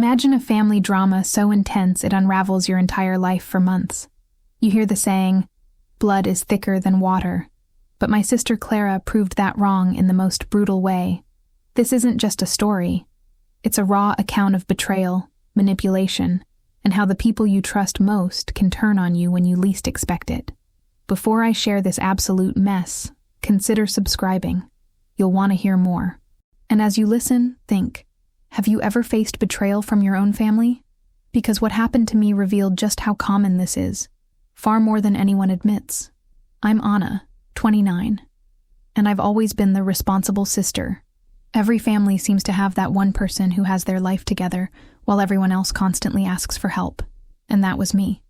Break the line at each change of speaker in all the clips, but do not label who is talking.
Imagine a family drama so intense it unravels your entire life for months. You hear the saying, blood is thicker than water. But my sister Clara proved that wrong in the most brutal way. This isn't just a story. It's a raw account of betrayal, manipulation, and how the people you trust most can turn on you when you least expect it. Before I share this absolute mess, consider subscribing. You'll want to hear more. And as you listen, think, have you ever faced betrayal from your own family? Because what happened to me revealed just how common this is, far more than anyone admits. I'm Anna, 29, and I've always been the responsible sister. Every family seems to have that one person who has their life together while everyone else constantly asks for help, and that was me.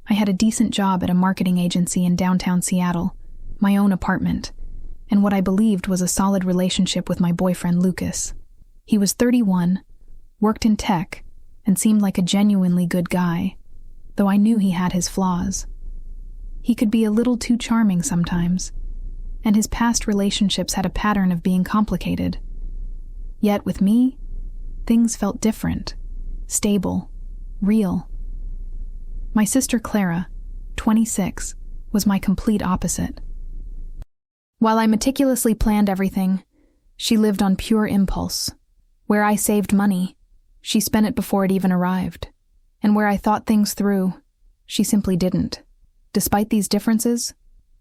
I had a decent job at a marketing agency in downtown Seattle, my own apartment, and what I believed was a solid relationship with my boyfriend Lucas. He was 31, worked in tech, and seemed like a genuinely good guy, though I knew he had his flaws. He could be a little too charming sometimes, and his past relationships had a pattern of being complicated. Yet with me, things felt different, stable, real. My sister Clara, 26, was my complete opposite. While I meticulously planned everything, she lived on pure impulse. Where I saved money, she spent it before it even arrived. And where I thought things through, she simply didn't. Despite these differences,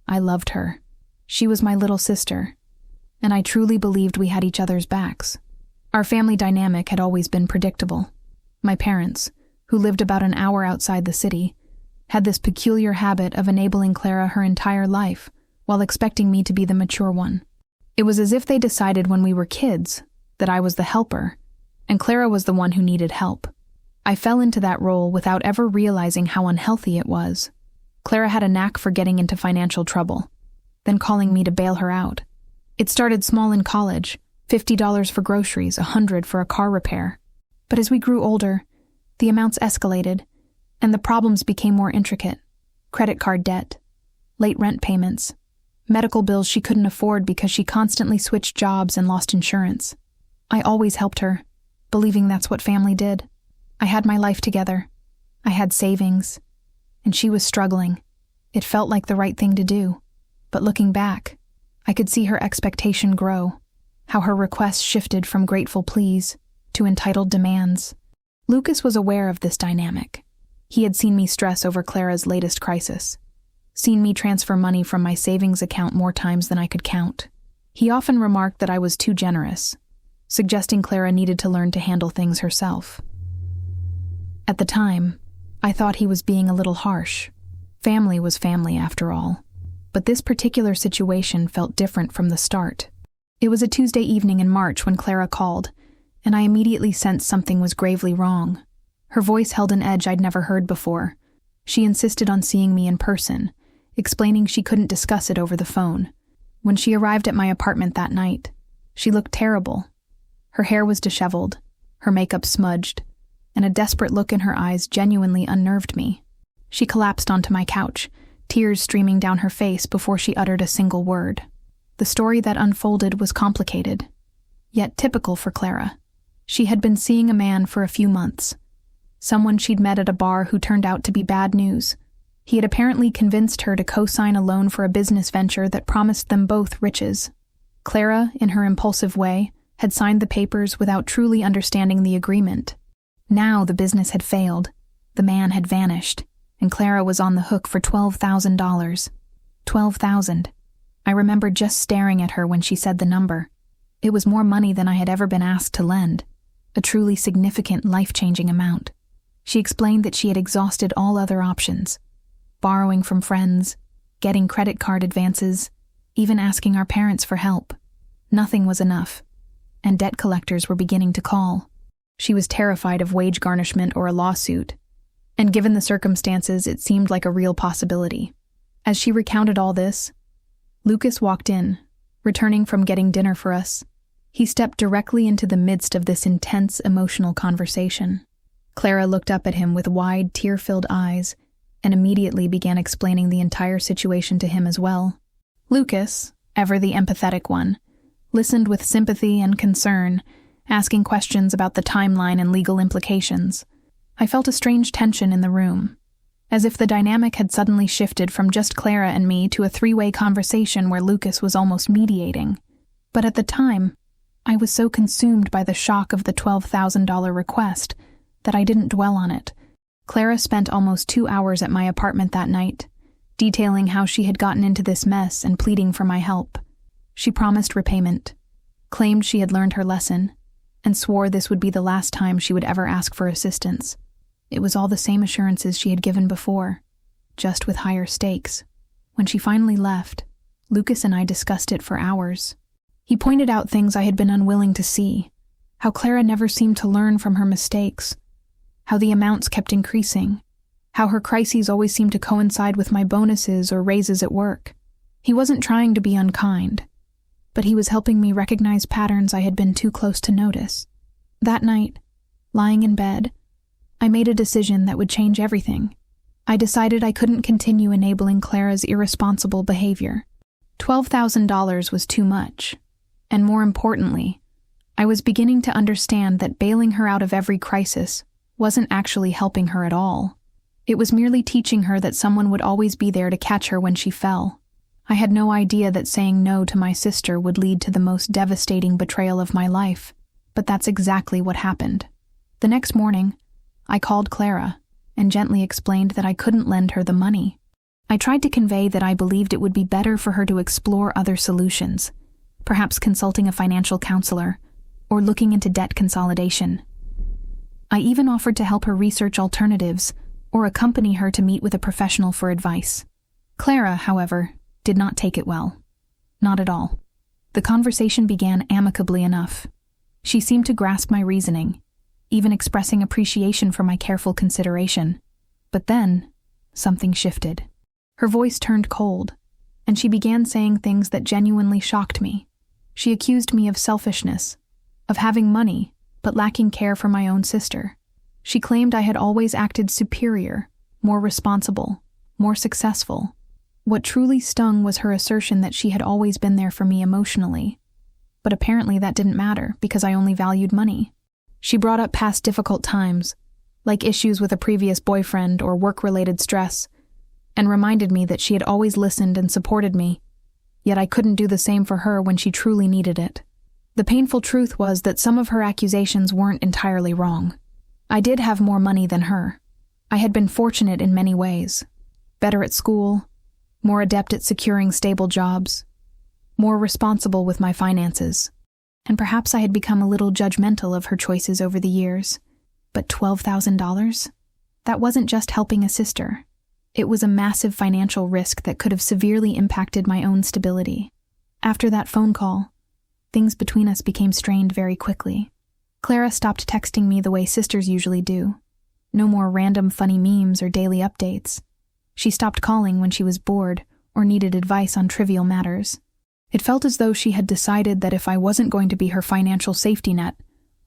I loved her. She was my little sister, and I truly believed we had each other's backs. Our family dynamic had always been predictable. My parents, who lived about an hour outside the city, had this peculiar habit of enabling Clara her entire life while expecting me to be the mature one. It was as if they decided when we were kids that I was the helper, and Clara was the one who needed help. I fell into that role without ever realizing how unhealthy it was. Clara had a knack for getting into financial trouble, then calling me to bail her out. It started small in college, $50 for groceries, $100 for a car repair. But as we grew older, the amounts escalated, and the problems became more intricate. Credit card debt, late rent payments, medical bills she couldn't afford because she constantly switched jobs and lost insurance. I always helped her, believing that's what family did. I had my life together. I had savings, and she was struggling. It felt like the right thing to do. But looking back, I could see her expectation grow, how her requests shifted from grateful pleas to entitled demands. Lucas was aware of this dynamic. He had seen me stress over Clara's latest crisis, seen me transfer money from my savings account more times than I could count. He often remarked that I was too generous, suggesting Clara needed to learn to handle things herself. At the time, I thought he was being a little harsh. Family was family after all. But this particular situation felt different from the start. It was a Tuesday evening in March when Clara called, and I immediately sensed something was gravely wrong. Her voice held an edge I'd never heard before. She insisted on seeing me in person, explaining she couldn't discuss it over the phone. When she arrived at my apartment that night, she looked terrible. Her hair was disheveled, her makeup smudged, and a desperate look in her eyes genuinely unnerved me. She collapsed onto my couch, tears streaming down her face before she uttered a single word. The story that unfolded was complicated, yet typical for Clara. She had been seeing a man for a few months, someone she'd met at a bar who turned out to be bad news. He had apparently convinced her to co-sign a loan for a business venture that promised them both riches. Clara, in her impulsive way, had signed the papers without truly understanding the agreement. Now the business had failed, the man had vanished, and Clara was on the hook for $12,000. $12,000. I remember just staring at her when she said the number. It was more money than I had ever been asked to lend, a truly significant, life-changing amount. She explained that she had exhausted all other options, borrowing from friends, getting credit card advances, even asking our parents for help. Nothing was enough, and debt collectors were beginning to call. She was terrified of wage garnishment or a lawsuit, and given the circumstances, it seemed like a real possibility. As she recounted all this, Lucas walked in, returning from getting dinner for us. He stepped directly into the midst of this intense, emotional conversation. Clara looked up at him with wide, tear-filled eyes and immediately began explaining the entire situation to him as well. Lucas, ever the empathetic one, listened with sympathy and concern asking questions about the timeline and legal implications. I felt a strange tension in the room, as if the dynamic had suddenly shifted from just Clara and me to a three-way conversation where Lucas was almost mediating. But at the time, I was so consumed by the shock of the $12,000 request that I didn't dwell on it. Clara spent almost 2 hours at my apartment that night, detailing how she had gotten into this mess and pleading for my help. She promised repayment, claimed she had learned her lesson, and swore this would be the last time she would ever ask for assistance. It was all the same assurances she had given before, just with higher stakes. When she finally left, Lucas and I discussed it for hours. He pointed out things I had been unwilling to see, how Clara never seemed to learn from her mistakes, how the amounts kept increasing, how her crises always seemed to coincide with my bonuses or raises at work. He wasn't trying to be unkind, but he was helping me recognize patterns I had been too close to notice. That night, lying in bed, I made a decision that would change everything. I decided I couldn't continue enabling Clara's irresponsible behavior. $12,000 was too much, and more importantly, I was beginning to understand that bailing her out of every crisis wasn't actually helping her at all. It was merely teaching her that someone would always be there to catch her when she fell. I had no idea that saying no to my sister would lead to the most devastating betrayal of my life, but that's exactly what happened. The next morning, I called Clara and gently explained that I couldn't lend her the money. I tried to convey that I believed it would be better for her to explore other solutions, perhaps consulting a financial counselor or looking into debt consolidation. I even offered to help her research alternatives or accompany her to meet with a professional for advice. Clara, however, did not take it well. Not at all. The conversation began amicably enough. She seemed to grasp my reasoning, even expressing appreciation for my careful consideration. But then, something shifted. Her voice turned cold, and she began saying things that genuinely shocked me. She accused me of selfishness, of having money, but lacking care for my own sister. She claimed I had always acted superior, more responsible, more successful. What truly stung was her assertion that she had always been there for me emotionally. But apparently that didn't matter because I only valued money. She brought up past difficult times, like issues with a previous boyfriend or work-related stress, and reminded me that she had always listened and supported me, yet I couldn't do the same for her when she truly needed it. The painful truth was that some of her accusations weren't entirely wrong. I did have more money than her. I had been fortunate in many ways. Better at school, more adept at securing stable jobs, more responsible with my finances, and perhaps I had become a little judgmental of her choices over the years. But $12,000? That wasn't just helping a sister. It was a massive financial risk that could have severely impacted my own stability. After that phone call, things between us became strained very quickly. Clara stopped texting me the way sisters usually do. No more random funny memes or daily updates. She stopped calling when she was bored or needed advice on trivial matters. It felt as though she had decided that if I wasn't going to be her financial safety net,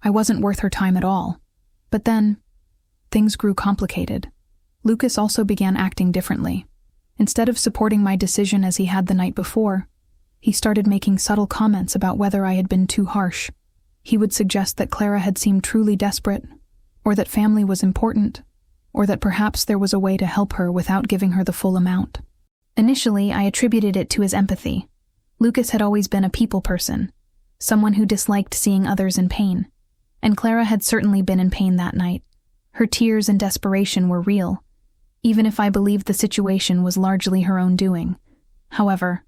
I wasn't worth her time at all. But then, things grew complicated. Lucas also began acting differently. Instead of supporting my decision as he had the night before, he started making subtle comments about whether I had been too harsh. He would suggest that Clara had seemed truly desperate, or that family was important, or that perhaps there was a way to help her without giving her the full amount. Initially, I attributed it to his empathy. Lucas had always been a people person, someone who disliked seeing others in pain, and Clara had certainly been in pain that night. Her tears and desperation were real, even if I believed the situation was largely her own doing. However,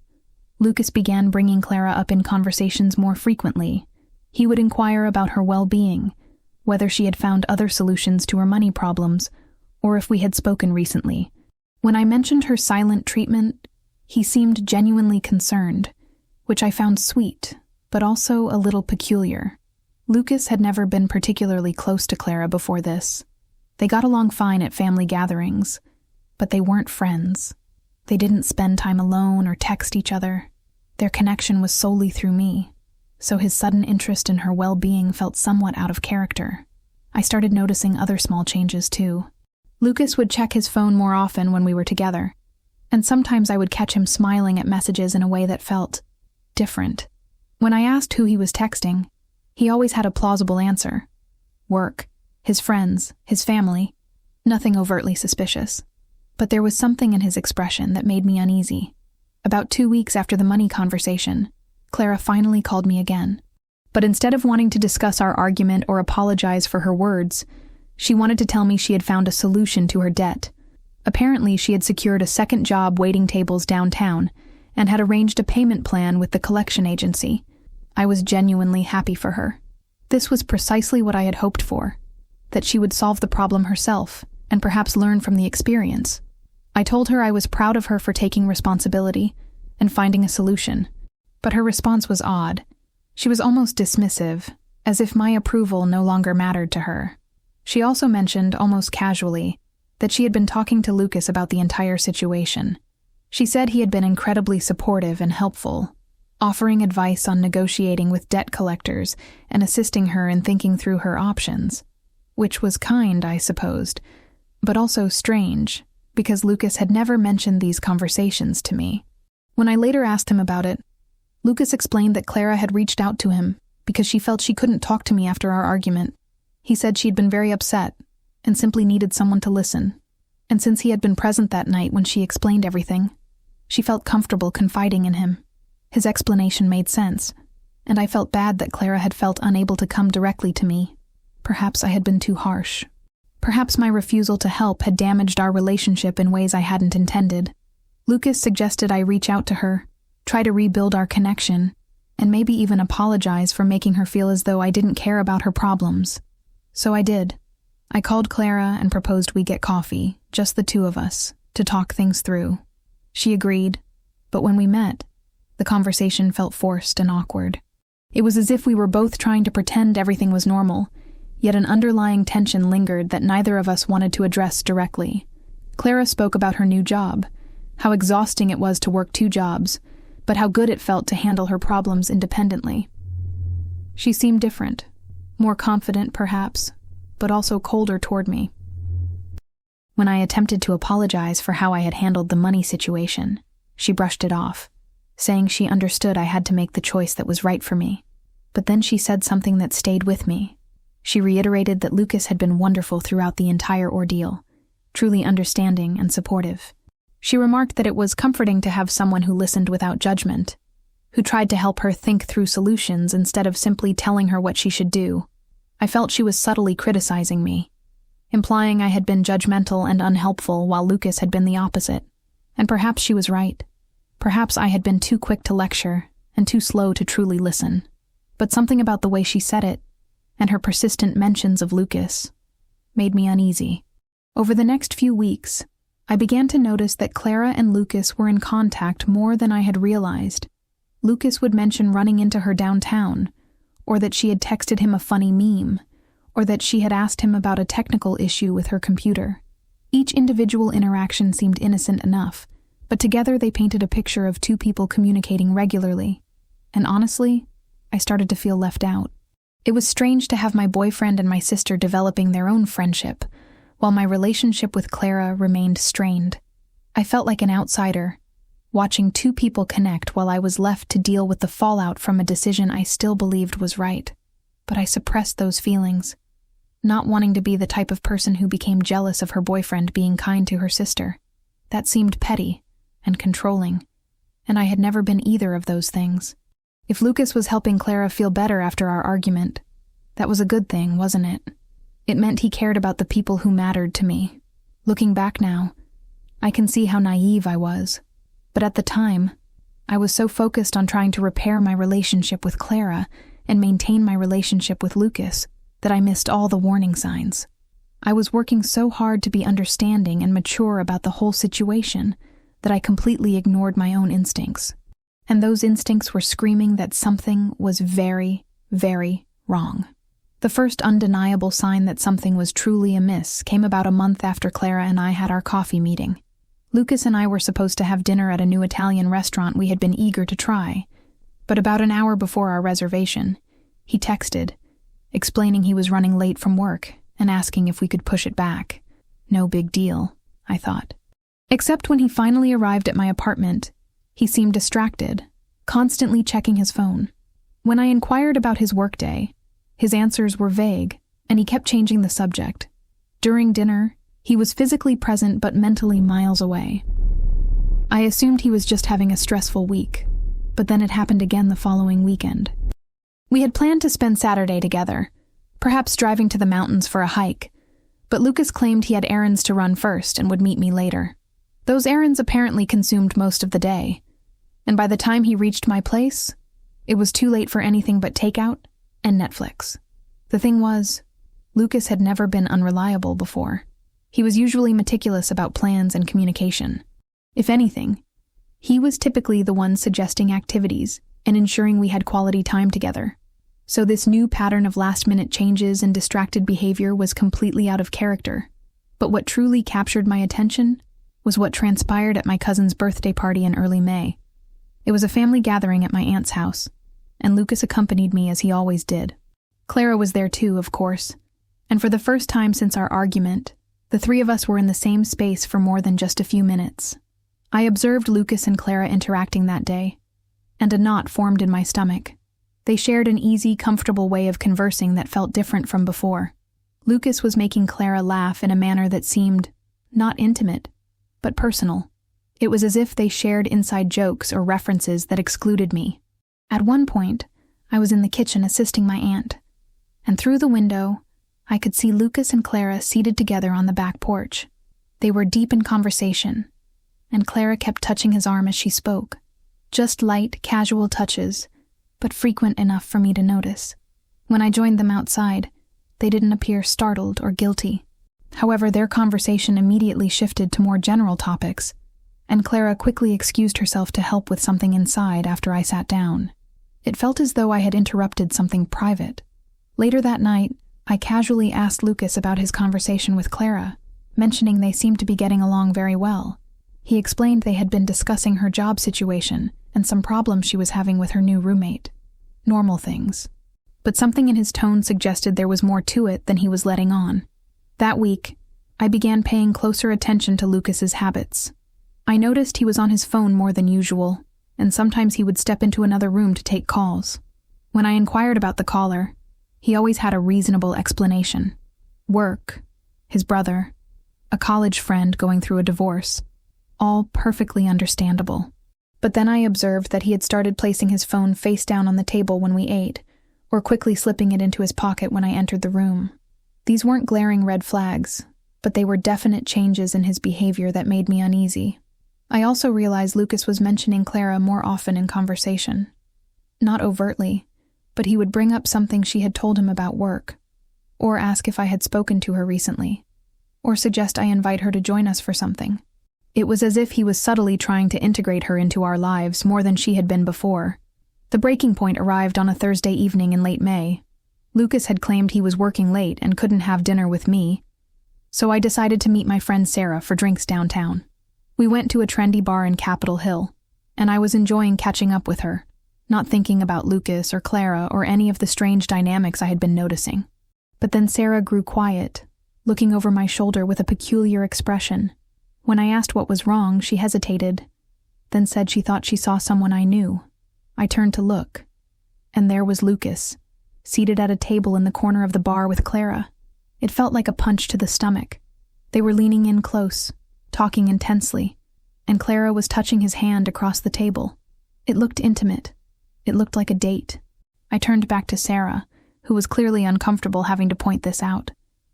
Lucas began bringing Clara up in conversations more frequently. He would inquire about her well-being, whether she had found other solutions to her money problems, or if we had spoken recently. When I mentioned her silent treatment, he seemed genuinely concerned, which I found sweet, but also a little peculiar. Lucas had never been particularly close to Clara before this. They got along fine at family gatherings, but they weren't friends. They didn't spend time alone or text each other. Their connection was solely through me, so his sudden interest in her well-being felt somewhat out of character. I started noticing other small changes too. Lucas would check his phone more often when we were together, and sometimes I would catch him smiling at messages in a way that felt different. When I asked who he was texting, He always had a plausible answer. Work, his friends, his family, nothing overtly suspicious. But there was something in his expression that made me uneasy. About 2 weeks after the money conversation, Clara finally called me again. But instead of wanting to discuss our argument or apologize for her words, she wanted to tell me she had found a solution to her debt. Apparently, she had secured a second job waiting tables downtown and had arranged a payment plan with the collection agency. I was genuinely happy for her. This was precisely what I had hoped for, that she would solve the problem herself and perhaps learn from the experience. I told her I was proud of her for taking responsibility and finding a solution, but her response was odd. She was almost dismissive, as if my approval no longer mattered to her. She also mentioned, almost casually, that she had been talking to Lucas about the entire situation. She said he had been incredibly supportive and helpful, offering advice on negotiating with debt collectors and assisting her in thinking through her options, which was kind, I supposed, but also strange, because Lucas had never mentioned these conversations to me. When I later asked him about it, Lucas explained that Clara had reached out to him because she felt she couldn't talk to me after our argument. He said she'd been very upset and simply needed someone to listen. And since he had been present that night when she explained everything, she felt comfortable confiding in him. His explanation made sense, and I felt bad that Clara had felt unable to come directly to me. Perhaps I had been too harsh. Perhaps my refusal to help had damaged our relationship in ways I hadn't intended. Lucas suggested I reach out to her, try to rebuild our connection, and maybe even apologize for making her feel as though I didn't care about her problems. So I did. I called Clara and proposed we get coffee, just the two of us, to talk things through. She agreed, but when we met, the conversation felt forced and awkward. It was as if we were both trying to pretend everything was normal, yet an underlying tension lingered that neither of us wanted to address directly. Clara spoke about her new job, how exhausting it was to work 2 jobs, but how good it felt to handle her problems independently. She seemed different, more confident perhaps, but also colder toward me. When I attempted to apologize for how I had handled the money situation, she brushed it off, saying she understood I had to make the choice that was right for me. But then she said something that stayed with me. She reiterated that Lucas had been wonderful throughout the entire ordeal, truly understanding and supportive. She remarked that it was comforting to have someone who listened without judgment, who tried to help her think through solutions instead of simply telling her what she should do. I felt she was subtly criticizing me, implying I had been judgmental and unhelpful while Lucas had been the opposite. And perhaps she was right. Perhaps I had been too quick to lecture and too slow to truly listen. But something about the way she said it, and her persistent mentions of Lucas, made me uneasy. Over the next few weeks, I began to notice that Clara and Lucas were in contact more than I had realized. Lucas would mention running into her downtown, or that she had texted him a funny meme, or that she had asked him about a technical issue with her computer. Each individual interaction seemed innocent enough, but together they painted a picture of 2 people communicating regularly. And honestly, I started to feel left out. It was strange to have my boyfriend and my sister developing their own friendship, while my relationship with Clara remained strained. I felt like an outsider, watching 2 people connect while I was left to deal with the fallout from a decision I still believed was right. But I suppressed those feelings, not wanting to be the type of person who became jealous of her boyfriend being kind to her sister. That seemed petty and controlling, and I had never been either of those things. If Lucas was helping Clara feel better after our argument, that was a good thing, wasn't it? It meant he cared about the people who mattered to me. Looking back now, I can see how naive I was. But at the time, I was so focused on trying to repair my relationship with Clara and maintain my relationship with Lucas that I missed all the warning signs. I was working so hard to be understanding and mature about the whole situation that I completely ignored my own instincts. And those instincts were screaming that something was very, very wrong. The first undeniable sign that something was truly amiss came about a month after Clara and I had our coffee meeting. Lucas and I were supposed to have dinner at a new Italian restaurant we had been eager to try, but about an hour before our reservation, he texted, explaining he was running late from work and asking if we could push it back. No big deal, I thought. Except when he finally arrived at my apartment, he seemed distracted, constantly checking his phone. When I inquired about his workday, His answers were vague, and he kept changing the subject. During dinner, he was physically present but mentally miles away. I assumed he was just having a stressful week, but then it happened again the following weekend. We had planned to spend Saturday together, perhaps driving to the mountains for a hike, but Lucas claimed he had errands to run first and would meet me later. Those errands apparently consumed most of the day, and by the time he reached my place, it was too late for anything but takeout and Netflix. The thing was, Lucas had never been unreliable before. He was usually meticulous about plans and communication. If anything, he was typically the one suggesting activities and ensuring we had quality time together. So this new pattern of last-minute changes and distracted behavior was completely out of character. But what truly captured my attention was what transpired at my cousin's birthday party in early May. It was a family gathering at my aunt's house, and Lucas accompanied me as he always did. Clara was there too, of course, and for the first time since our argument, the three of us were in the same space for more than just a few minutes. I observed Lucas and Clara interacting that day, and a knot formed in my stomach. They shared an easy, comfortable way of conversing that felt different from before. Lucas was making Clara laugh in a manner that seemed not intimate, but personal. It was as if they shared inside jokes or references that excluded me. At one point, I was in the kitchen assisting my aunt, and through the window, I could see Lucas and Clara seated together on the back porch. They were deep in conversation, and Clara kept touching his arm as she spoke. Just light, casual touches, but frequent enough for me to notice. When I joined them outside, they didn't appear startled or guilty. However, their conversation immediately shifted to more general topics, and Clara quickly excused herself to help with something inside after I sat down. It felt as though I had interrupted something private. Later that night, I casually asked Lucas about his conversation with Clara, mentioning they seemed to be getting along very well. He explained they had been discussing her job situation and some problems she was having with her new roommate. Normal things. But something in his tone suggested there was more to it than he was letting on. That week, I began paying closer attention to Lucas's habits. I noticed he was on his phone more than usual, and sometimes he would step into another room to take calls. When I inquired about the caller, he always had a reasonable explanation. Work, his brother, a college friend going through a divorce, all perfectly understandable. But then I observed that he had started placing his phone face down on the table when we ate, or quickly slipping it into his pocket when I entered the room. These weren't glaring red flags, but they were definite changes in his behavior that made me uneasy. I also realized Lucas was mentioning Clara more often in conversation. Not overtly, but he would bring up something she had told him about work, or ask if I had spoken to her recently, or suggest I invite her to join us for something. It was as if he was subtly trying to integrate her into our lives more than she had been before. The breaking point arrived on a Thursday evening in late May. Lucas had claimed he was working late and couldn't have dinner with me, so I decided to meet my friend Sarah for drinks downtown. We went to a trendy bar in Capitol Hill, and I was enjoying catching up with her, not thinking about Lucas or Clara or any of the strange dynamics I had been noticing. But then Sarah grew quiet, looking over my shoulder with a peculiar expression. When I asked what was wrong, she hesitated, then said she thought she saw someone I knew. I turned to look, and there was Lucas, seated at a table in the corner of the bar with Clara. It felt like a punch to the stomach. They were leaning in close, talking intensely, and Clara was touching his hand across the table. It looked intimate. It looked like a date. I turned back to Sarah, who was clearly uncomfortable having to point this out.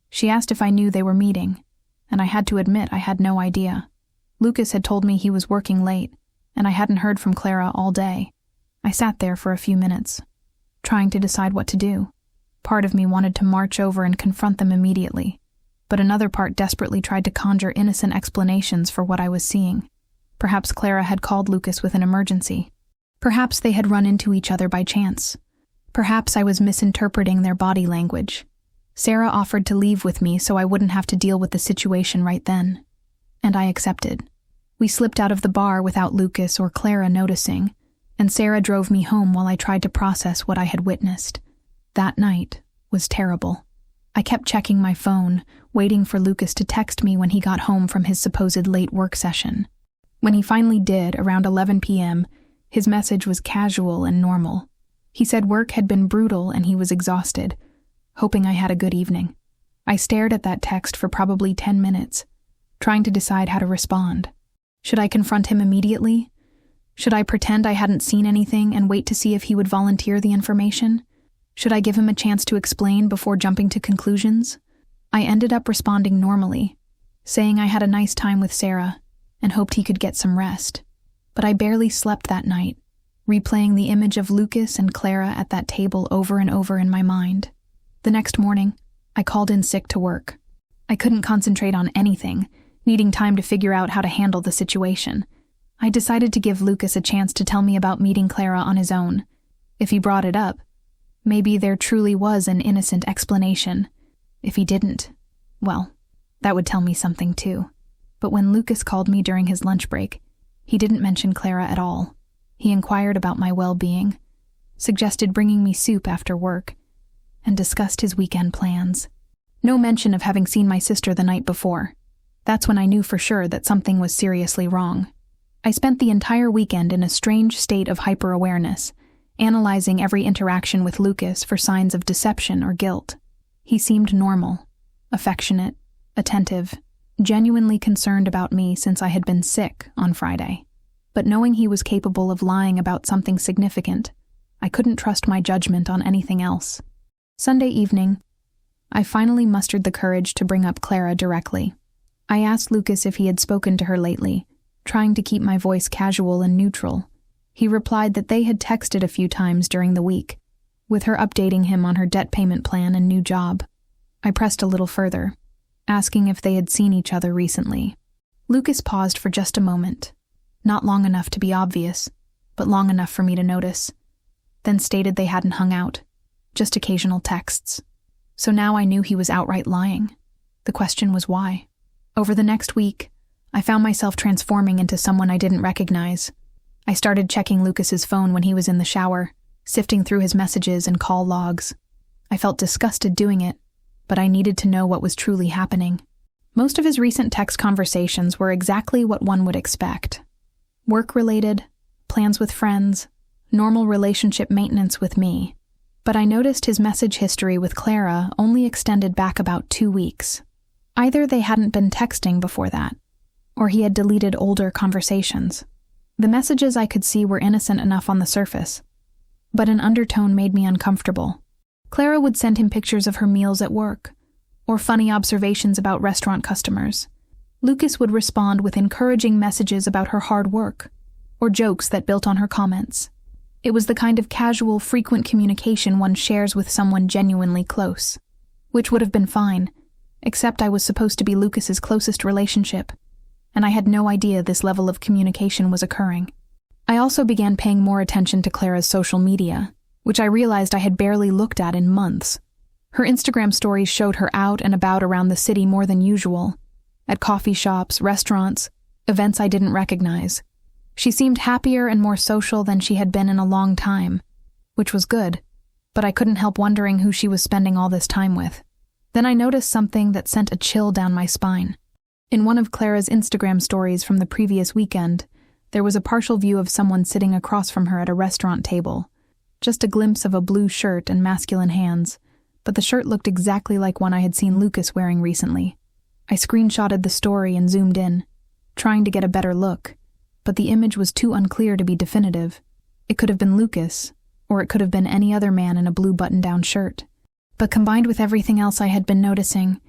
She asked if I knew they were meeting, and I had to admit I had no idea. Lucas had told me he was working late, and I hadn't heard from Clara all day. I sat there for a few minutes, trying to decide what to do. Part of me wanted to march over and confront them immediately, but another part desperately tried to conjure innocent explanations for what I was seeing. Perhaps Clara had called Lucas with an emergency. Perhaps they had run into each other by chance. Perhaps I was misinterpreting their body language. Sarah offered to leave with me so I wouldn't have to deal with the situation right then, and I accepted. We slipped out of the bar without Lucas or Clara noticing, and Sarah drove me home while I tried to process what I had witnessed. That night was terrible. I kept checking my phone, waiting for Lucas to text me when he got home from his supposed late work session. When he finally did, around 11 p.m., his message was casual and normal. He said work had been brutal and he was exhausted, hoping I had a good evening. I stared at that text for probably 10 minutes, trying to decide how to respond. Should I confront him immediately? Should I pretend I hadn't seen anything and wait to see if he would volunteer the information? Should I give him a chance to explain before jumping to conclusions? I ended up responding normally, saying I had a nice time with Sarah and hoped he could get some rest. But I barely slept that night, replaying the image of Lucas and Clara at that table over and over in my mind. The next morning, I called in sick to work. I couldn't concentrate on anything, needing time to figure out how to handle the situation. I decided to give Lucas a chance to tell me about meeting Clara on his own. If he brought it up, maybe there truly was an innocent explanation. If he didn't, well, that would tell me something too. But when Lucas called me during his lunch break, he didn't mention Clara at all. He inquired about my well-being, suggested bringing me soup after work, and discussed his weekend plans. No mention of having seen my sister the night before. That's when I knew for sure that something was seriously wrong. I spent the entire weekend in a strange state of hyper-awareness, analyzing every interaction with Lucas for signs of deception or guilt. He seemed normal, affectionate, attentive, genuinely concerned about me since I had been sick on Friday. But knowing he was capable of lying about something significant, I couldn't trust my judgment on anything else. Sunday evening, I finally mustered the courage to bring up Clara directly. I asked Lucas if he had spoken to her lately, trying to keep my voice casual and neutral. He replied that they had texted a few times during the week, with her updating him on her debt payment plan and new job. I pressed a little further, asking if they had seen each other recently. Lucas paused for just a moment, not long enough to be obvious, but long enough for me to notice, then stated they hadn't hung out, just occasional texts. So now I knew he was outright lying. The question was why. Over the next week, I found myself transforming into someone I didn't recognize. I started checking Lucas's phone when he was in the shower, sifting through his messages and call logs. I felt disgusted doing it, but I needed to know what was truly happening. Most of his recent text conversations were exactly what one would expect. Work-related, plans with friends, normal relationship maintenance with me. But I noticed his message history with Clara only extended back about 2 weeks. Either they hadn't been texting before that, or he had deleted older conversations. The messages I could see were innocent enough on the surface, but an undertone made me uncomfortable. Clara would send him pictures of her meals at work, or funny observations about restaurant customers. Lucas would respond with encouraging messages about her hard work, or jokes that built on her comments. It was the kind of casual, frequent communication one shares with someone genuinely close, which would have been fine, except I was supposed to be Lucas's closest relationship, and I had no idea this level of communication was occurring. I also began paying more attention to Clara's social media, which I realized I had barely looked at in months. Her Instagram stories showed her out and about around the city more than usual, at coffee shops, restaurants, events I didn't recognize. She seemed happier and more social than she had been in a long time, which was good, but I couldn't help wondering who she was spending all this time with. Then I noticed something that sent a chill down my spine. In one of Clara's Instagram stories from the previous weekend, there was a partial view of someone sitting across from her at a restaurant table. Just a glimpse of a blue shirt and masculine hands, but the shirt looked exactly like one I had seen Lucas wearing recently. I screenshotted the story and zoomed in, trying to get a better look, but the image was too unclear to be definitive. It could have been Lucas, or it could have been any other man in a blue button-down shirt. But combined with everything else I had been noticing,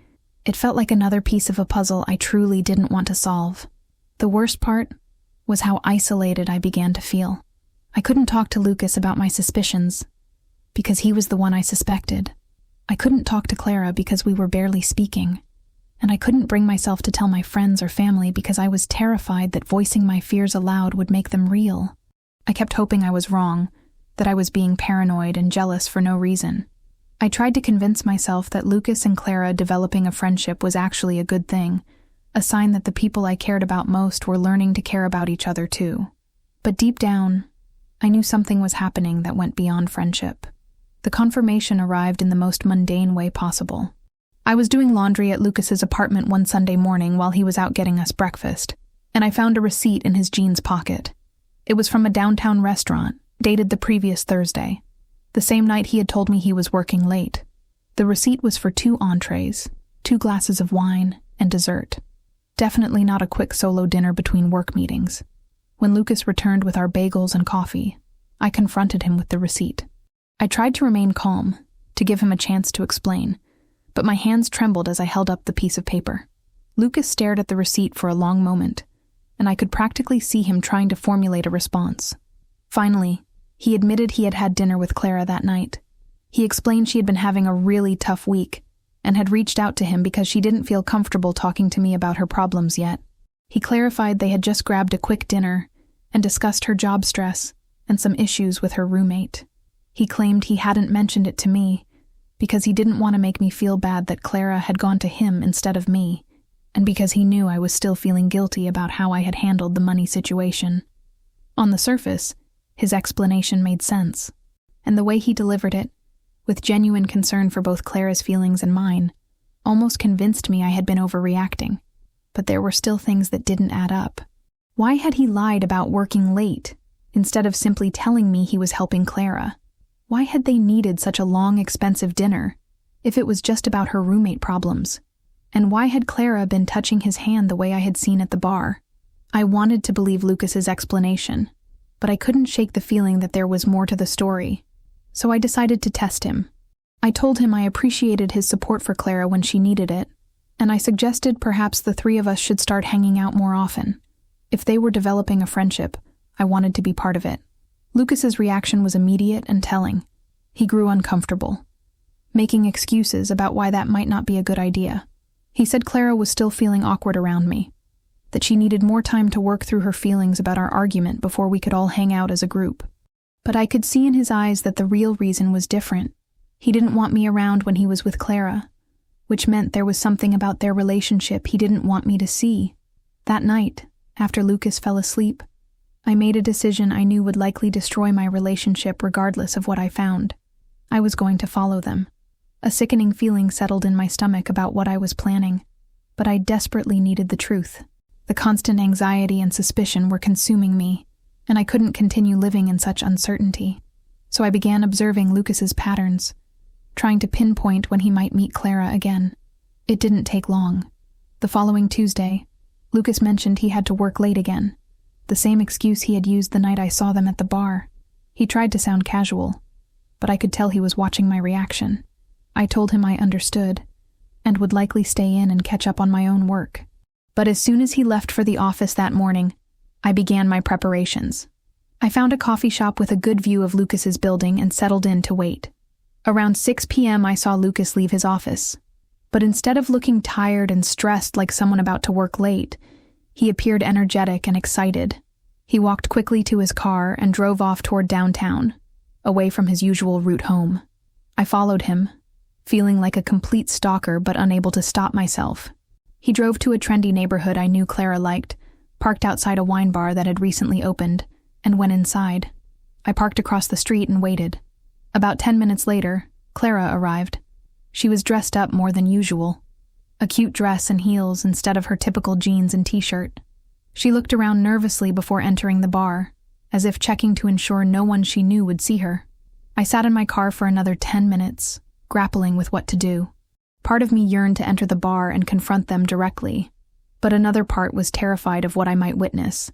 it felt like another piece of a puzzle I truly didn't want to solve. The worst part was how isolated I began to feel. I couldn't talk to Lucas about my suspicions, because he was the one I suspected. I couldn't talk to Clara because we were barely speaking. And I couldn't bring myself to tell my friends or family because I was terrified that voicing my fears aloud would make them real. I kept hoping I was wrong, that I was being paranoid and jealous for no reason. I tried to convince myself that Lucas and Clara developing a friendship was actually a good thing, a sign that the people I cared about most were learning to care about each other too. But deep down, I knew something was happening that went beyond friendship. The confirmation arrived in the most mundane way possible. I was doing laundry at Lucas's apartment one Sunday morning while he was out getting us breakfast, and I found a receipt in his jeans pocket. It was from a downtown restaurant, dated the previous Thursday, the same night he had told me he was working late. The receipt was for 2 entrees, 2 glasses of wine, and dessert. Definitely not a quick solo dinner between work meetings. When Lucas returned with our bagels and coffee, I confronted him with the receipt. I tried to remain calm, to give him a chance to explain, but my hands trembled as I held up the piece of paper. Lucas stared at the receipt for a long moment, and I could practically see him trying to formulate a response. Finally, he admitted he had had dinner with Clara that night. He explained she had been having a really tough week and had reached out to him because she didn't feel comfortable talking to me about her problems yet. He clarified they had just grabbed a quick dinner and discussed her job stress and some issues with her roommate. He claimed he hadn't mentioned it to me because he didn't want to make me feel bad that Clara had gone to him instead of me, and because he knew I was still feeling guilty about how I had handled the money situation. On the surface, his explanation made sense, and the way he delivered it, with genuine concern for both Clara's feelings and mine, almost convinced me I had been overreacting. But there were still things that didn't add up. Why had he lied about working late, instead of simply telling me he was helping Clara? Why had they needed such a long, expensive dinner, if it was just about her roommate problems? And why had Clara been touching his hand the way I had seen at the bar? I wanted to believe Lucas's explanation, but I couldn't shake the feeling that there was more to the story. So I decided to test him. I told him I appreciated his support for Clara when she needed it, and I suggested perhaps the 3 of us should start hanging out more often. If they were developing a friendship, I wanted to be part of it. Lucas's reaction was immediate and telling. He grew uncomfortable, making excuses about why that might not be a good idea. He said Clara was still feeling awkward around me, that she needed more time to work through her feelings about our argument before we could all hang out as a group. But I could see in his eyes that the real reason was different. He didn't want me around when he was with Clara, which meant there was something about their relationship he didn't want me to see. That night, after Lucas fell asleep, I made a decision I knew would likely destroy my relationship regardless of what I found. I was going to follow them. A sickening feeling settled in my stomach about what I was planning, but I desperately needed the truth. The constant anxiety and suspicion were consuming me, and I couldn't continue living in such uncertainty. So I began observing Lucas's patterns, trying to pinpoint when he might meet Clara again. It didn't take long. The following Tuesday, Lucas mentioned he had to work late again, the same excuse he had used the night I saw them at the bar. He tried to sound casual, but I could tell he was watching my reaction. I told him I understood, and would likely stay in and catch up on my own work. But as soon as he left for the office that morning, I began my preparations. I found a coffee shop with a good view of Lucas's building and settled in to wait. Around 6 p.m. I saw Lucas leave his office, but instead of looking tired and stressed like someone about to work late, he appeared energetic and excited. He walked quickly to his car and drove off toward downtown, away from his usual route home. I followed him, feeling like a complete stalker but unable to stop myself. He drove to a trendy neighborhood I knew Clara liked, parked outside a wine bar that had recently opened, and went inside. I parked across the street and waited. About 10 minutes later, Clara arrived. She was dressed up more than usual. A cute dress and heels instead of her typical jeans and t-shirt. She looked around nervously before entering the bar, as if checking to ensure no one she knew would see her. I sat in my car for another 10 minutes, grappling with what to do. Part of me yearned to enter the bar and confront them directly, but another part was terrified of what I might witness,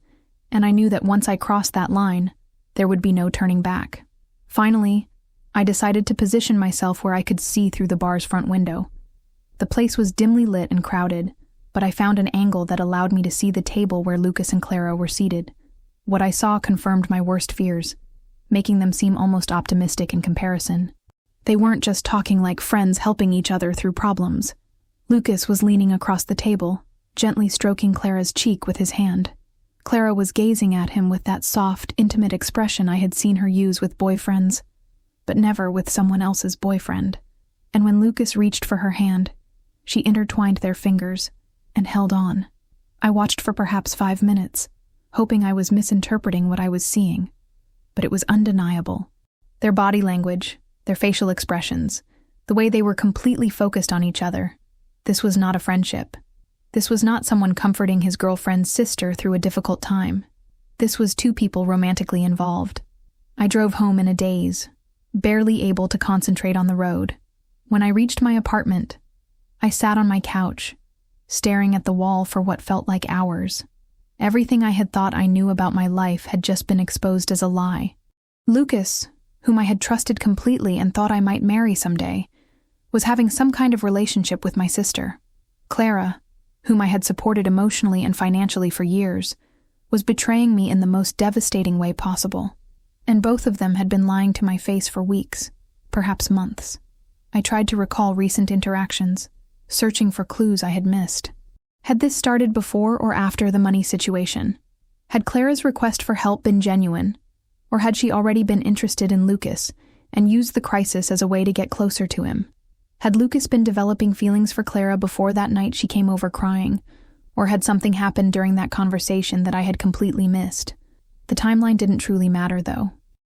and I knew that once I crossed that line, there would be no turning back. Finally, I decided to position myself where I could see through the bar's front window. The place was dimly lit and crowded, but I found an angle that allowed me to see the table where Lucas and Clara were seated. What I saw confirmed my worst fears, making them seem almost optimistic in comparison. They weren't just talking like friends helping each other through problems. Lucas was leaning across the table, gently stroking Clara's cheek with his hand. Clara was gazing at him with that soft, intimate expression I had seen her use with boyfriends, but never with someone else's boyfriend. And when Lucas reached for her hand, she intertwined their fingers and held on. I watched for perhaps 5 minutes, hoping I was misinterpreting what I was seeing, but it was undeniable. Their body language, their facial expressions, the way they were completely focused on each other. This was not a friendship. This was not someone comforting his girlfriend's sister through a difficult time. This was 2 people romantically involved. I drove home in a daze, barely able to concentrate on the road. When I reached my apartment, I sat on my couch, staring at the wall for what felt like hours. Everything I had thought I knew about my life had just been exposed as a lie. Lucas, whom I had trusted completely and thought I might marry someday, was having some kind of relationship with my sister. Clara, whom I had supported emotionally and financially for years, was betraying me in the most devastating way possible. And both of them had been lying to my face for weeks, perhaps months. I tried to recall recent interactions, searching for clues I had missed. Had this started before or after the money situation? Had Clara's request for help been genuine, or had she already been interested in Lucas and used the crisis as a way to get closer to him? Had Lucas been developing feelings for Clara before that night she came over crying, or had something happened during that conversation that I had completely missed? The timeline didn't truly matter, though.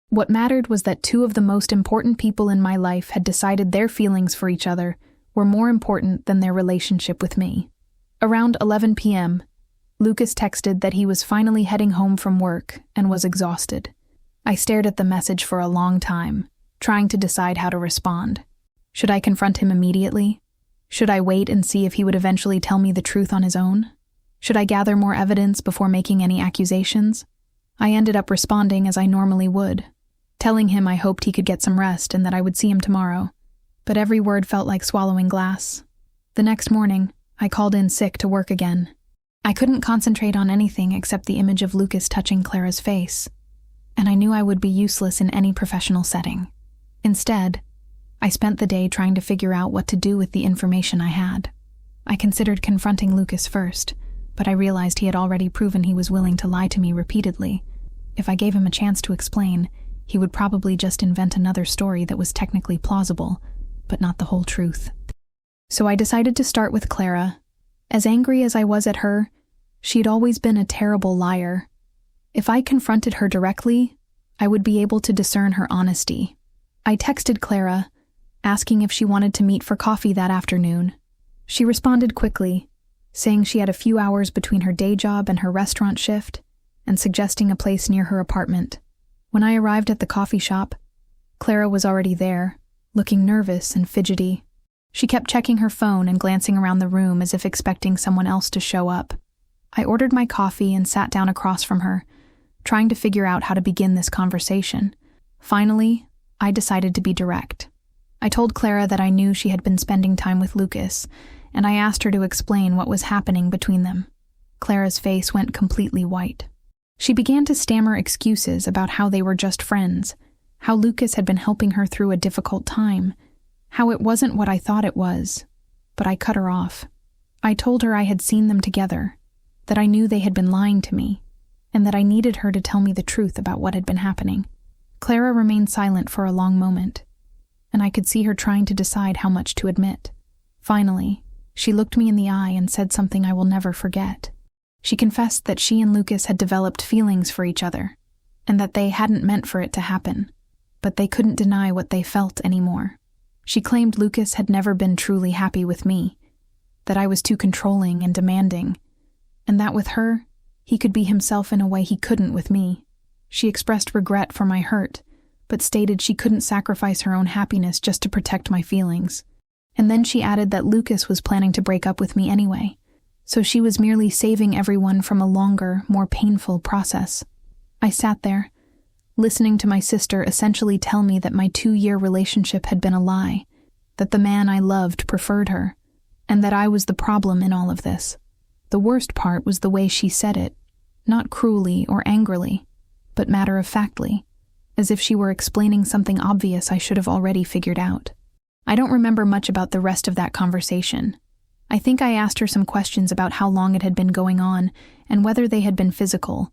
What mattered was that two of the most important people in my life had decided their feelings for each other were more important than their relationship with me. Around 11 p.m., Lucas texted that he was finally heading home from work and was exhausted. I stared at the message for a long time, trying to decide how to respond. Should I confront him immediately? Should I wait and see if he would eventually tell me the truth on his own? Should I gather more evidence before making any accusations? I ended up responding as I normally would, telling him I hoped he could get some rest and that I would see him tomorrow. But every word felt like swallowing glass. The next morning, I called in sick to work again. I couldn't concentrate on anything except the image of Lucas touching Clara's face, and I knew I would be useless in any professional setting. Instead, I spent the day trying to figure out what to do with the information I had. I considered confronting Lucas first, but I realized he had already proven he was willing to lie to me repeatedly. If I gave him a chance to explain, he would probably just invent another story that was technically plausible, but not the whole truth. So I decided to start with Clara. As angry as I was at her, she'd always been a terrible liar. If I confronted her directly, I would be able to discern her honesty. I texted Clara, asking if she wanted to meet for coffee that afternoon. She responded quickly, saying she had a few hours between her day job and her restaurant shift, and suggesting a place near her apartment. When I arrived at the coffee shop, Clara was already there, looking nervous and fidgety. She kept checking her phone and glancing around the room as if expecting someone else to show up. I ordered my coffee and sat down across from her, trying to figure out how to begin this conversation. Finally, I decided to be direct. I told Clara that I knew she had been spending time with Lucas, and I asked her to explain what was happening between them. Clara's face went completely white. She began to stammer excuses about how they were just friends, how Lucas had been helping her through a difficult time, how it wasn't what I thought it was. But I cut her off. I told her I had seen them together, that I knew they had been lying to me, and that I needed her to tell me the truth about what had been happening. Clara remained silent for a long moment, and I could see her trying to decide how much to admit. Finally, she looked me in the eye and said something I will never forget. She confessed that she and Lucas had developed feelings for each other, and that they hadn't meant for it to happen, but they couldn't deny what they felt anymore. She claimed Lucas had never been truly happy with me, that I was too controlling and demanding, and that with her, he could be himself in a way he couldn't with me. She expressed regret for my hurt, but stated she couldn't sacrifice her own happiness just to protect my feelings. And then she added that Lucas was planning to break up with me anyway, so she was merely saving everyone from a longer, more painful process. I sat there, listening to my sister essentially tell me that my 2-year relationship had been a lie, that the man I loved preferred her, and that I was the problem in all of this. The worst part was the way she said it, not cruelly or angrily, but matter-of-factly, as if she were explaining something obvious I should have already figured out. I don't remember much about the rest of that conversation. I think I asked her some questions about how long it had been going on and whether they had been physical,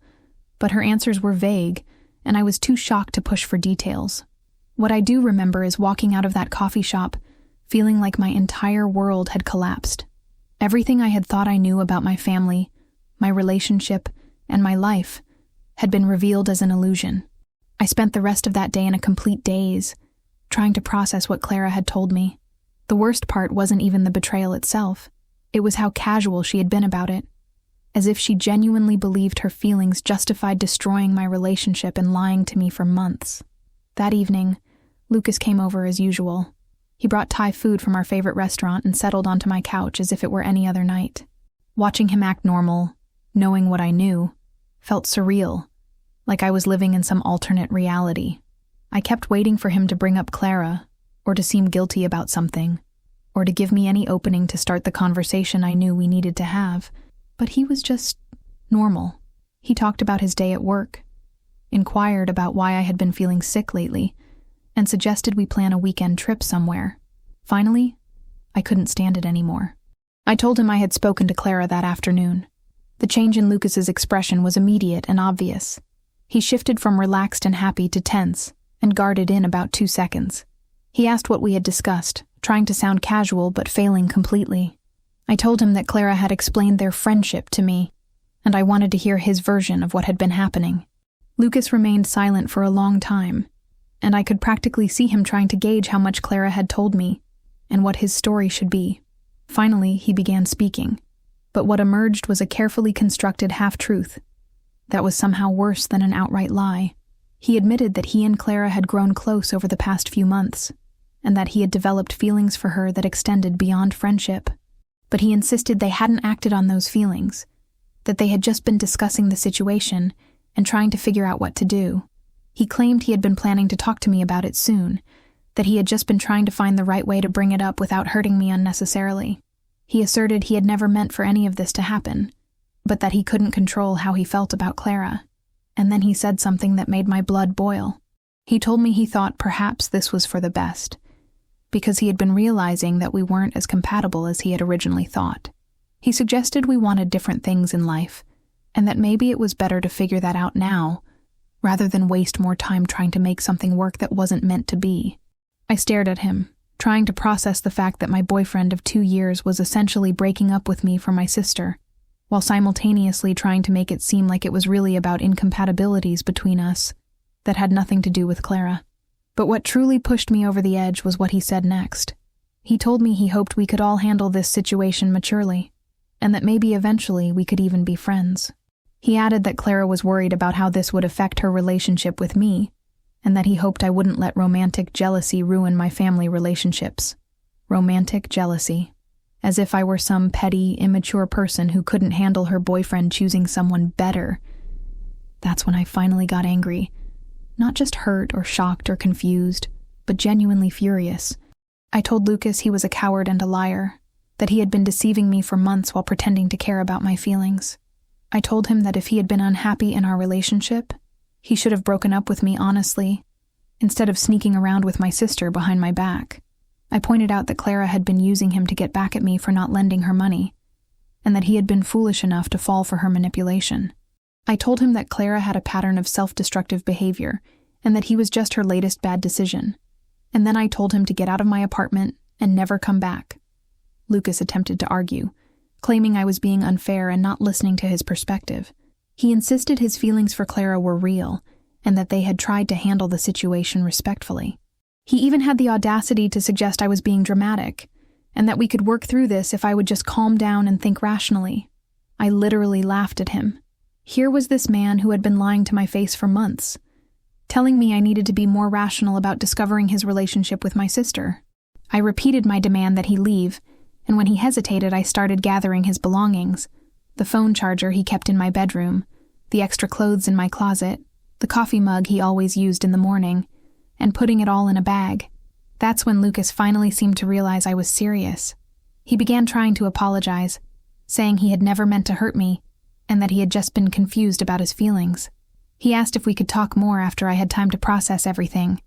but her answers were vague, and I was too shocked to push for details. What I do remember is walking out of that coffee shop, feeling like my entire world had collapsed. Everything I had thought I knew about my family, my relationship, and my life had been revealed as an illusion. I spent the rest of that day in a complete daze, trying to process what Clara had told me. The worst part wasn't even the betrayal itself. It was how casual she had been about it, as if she genuinely believed her feelings justified destroying my relationship and lying to me for months. That evening, Lucas came over as usual. He brought Thai food from our favorite restaurant and settled onto my couch as if it were any other night. Watching him act normal, knowing what I knew, felt surreal, like I was living in some alternate reality. I kept waiting for him to bring up Clara, or to seem guilty about something, or to give me any opening to start the conversation I knew we needed to have, but he was just normal. He talked about his day at work, inquired about why I had been feeling sick lately, and suggested we plan a weekend trip somewhere. Finally, I couldn't stand it anymore. I told him I had spoken to Clara that afternoon. The change in Lucas's expression was immediate and obvious. He shifted from relaxed and happy to tense, and guarded in about 2 seconds. He asked what we had discussed, trying to sound casual but failing completely. I told him that Clara had explained their friendship to me, and I wanted to hear his version of what had been happening. Lucas remained silent for a long time, and I could practically see him trying to gauge how much Clara had told me, and what his story should be. Finally, he began speaking, but what emerged was a carefully constructed half-truth that was somehow worse than an outright lie. He admitted that he and Clara had grown close over the past few months, and that he had developed feelings for her that extended beyond friendship. But he insisted they hadn't acted on those feelings, that they had just been discussing the situation and trying to figure out what to do. He claimed he had been planning to talk to me about it soon, that he had just been trying to find the right way to bring it up without hurting me unnecessarily. He asserted he had never meant for any of this to happen, but that he couldn't control how he felt about Clara. And then he said something that made my blood boil. He told me he thought perhaps this was for the best, because he had been realizing that we weren't as compatible as he had originally thought. He suggested we wanted different things in life, and that maybe it was better to figure that out now, rather than waste more time trying to make something work that wasn't meant to be. I stared at him, trying to process the fact that my boyfriend of 2 years was essentially breaking up with me for my sister, while simultaneously trying to make it seem like it was really about incompatibilities between us that had nothing to do with Clara. But what truly pushed me over the edge was what he said next. He told me he hoped we could all handle this situation maturely, and that maybe eventually we could even be friends. He added that Clara was worried about how this would affect her relationship with me, and that he hoped I wouldn't let romantic jealousy ruin my family relationships. Romantic jealousy. As if I were some petty, immature person who couldn't handle her boyfriend choosing someone better. That's when I finally got angry. Not just hurt or shocked or confused, but genuinely furious. I told Lucas he was a coward and a liar, that he had been deceiving me for months while pretending to care about my feelings. I told him that if he had been unhappy in our relationship, he should have broken up with me honestly, instead of sneaking around with my sister behind my back. I pointed out that Clara had been using him to get back at me for not lending her money, and that he had been foolish enough to fall for her manipulation. I told him that Clara had a pattern of self-destructive behavior, and that he was just her latest bad decision. And then I told him to get out of my apartment and never come back. Lucas attempted to argue, claiming I was being unfair and not listening to his perspective. He insisted his feelings for Clara were real, and that they had tried to handle the situation respectfully. He even had the audacity to suggest I was being dramatic, and that we could work through this if I would just calm down and think rationally. I literally laughed at him. Here was this man who had been lying to my face for months, telling me I needed to be more rational about discovering his relationship with my sister. I repeated my demand that he leave, and when he hesitated, I started gathering his belongings: the phone charger he kept in my bedroom, the extra clothes in my closet, the coffee mug he always used in the morning, and putting it all in a bag. That's when Lucas finally seemed to realize I was serious. He began trying to apologize, saying he had never meant to hurt me, and that he had just been confused about his feelings. He asked if we could talk more after I had time to process everything.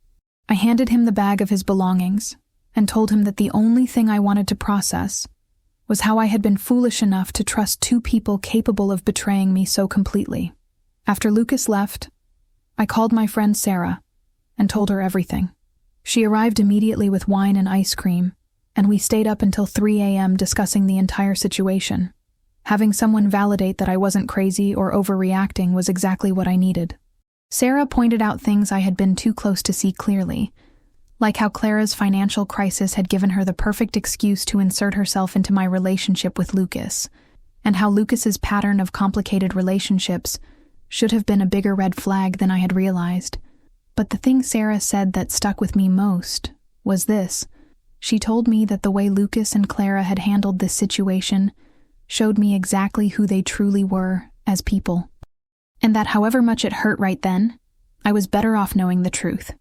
I handed him the bag of his belongings, and told him that the only thing I wanted to process was how I had been foolish enough to trust 2 people capable of betraying me so completely. After Lucas left, I called my friend Sarah and told her everything. She arrived immediately with wine and ice cream, and we stayed up until 3 a.m. discussing the entire situation. Having someone validate that I wasn't crazy or overreacting was exactly what I needed. Sarah pointed out things I had been too close to see clearly, like how Clara's financial crisis had given her the perfect excuse to insert herself into my relationship with Lucas, and how Lucas's pattern of complicated relationships should have been a bigger red flag than I had realized. But the thing Sarah said that stuck with me most was this: She told me that the way Lucas and Clara had handled this situation showed me exactly who they truly were as people, and that however much it hurt right then, I was better off knowing the truth.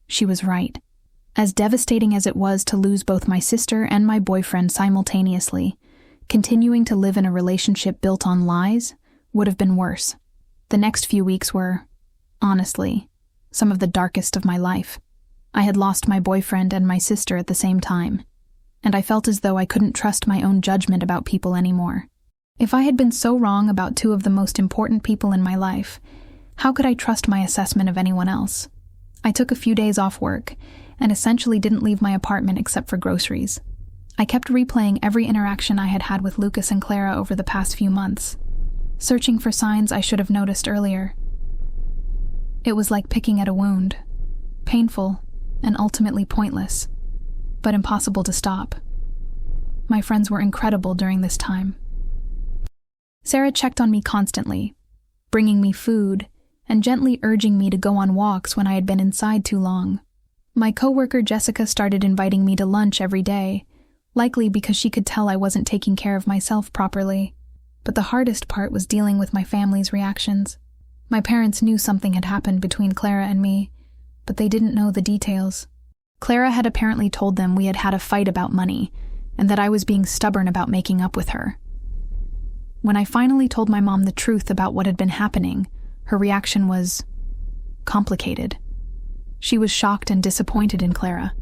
She was right. As devastating as it was to lose both my sister and my boyfriend simultaneously, continuing to live in a relationship built on lies would have been worse. The next few weeks were, honestly, some of the darkest of my life. I had lost my boyfriend and my sister at the same time, and I felt as though I couldn't trust my own judgment about people anymore. If I had been so wrong about two of the most important people in my life, how could I trust my assessment of anyone else? I took a few days off work and essentially didn't leave my apartment except for groceries. I kept replaying every interaction I had had with Lucas and Clara over the past few months, searching for signs I should have noticed earlier. It was like picking at a wound, painful and ultimately pointless, but impossible to stop. My friends were incredible during this time. Sarah checked on me constantly, bringing me food and gently urging me to go on walks when I had been inside too long. My coworker Jessica started inviting me to lunch every day, likely because she could tell I wasn't taking care of myself properly. But the hardest part was dealing with my family's reactions. My parents knew something had happened between Clara and me, but they didn't know the details. Clara had apparently told them we had had a fight about money, and that I was being stubborn about making up with her. When I finally told my mom the truth about what had been happening, her reaction was complicated. She was shocked and disappointed in Clara,